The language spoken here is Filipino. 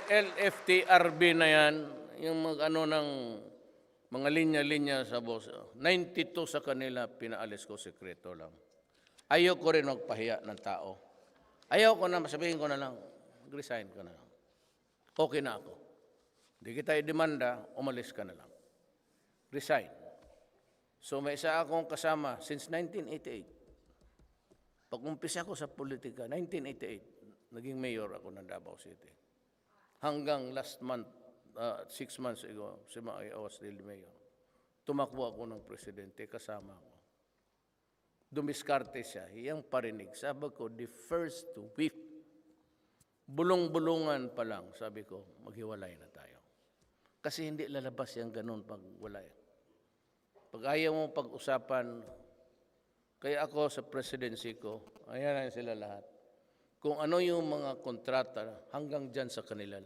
LFTRB na yan, yung mag-ano ng mga linya-linya sa boss, 92 sa kanila, pinaalis ko, sekreto lang. Ayaw ko rin magpahiya ng tao. Ayaw ko na, sabihin ko na lang, resign ko na lang. Okay na ako. Hindi kita i-demanda, umalis ka na lang. Resign. So may isa akong kasama since 1988. Pag-umpisa ko sa politika, 1988, naging mayor ako ng Davao City. Hanggang last month, 6 months ago, I was still mayor. Tumakbo ako ng presidente, kasama ko. Dumiskarte siya, iyang parinig. Sabi ko, the first whip, bulong-bulungan pa lang, sabi ko, maghiwalay na tayo. Kasi hindi lalabas yung ganun pag walay. Pag ayaw mo pag-usapan, kaya ako sa presidency ko, ayan na sila lahat. Kung ano yung mga kontrata, hanggang dyan sa kanila.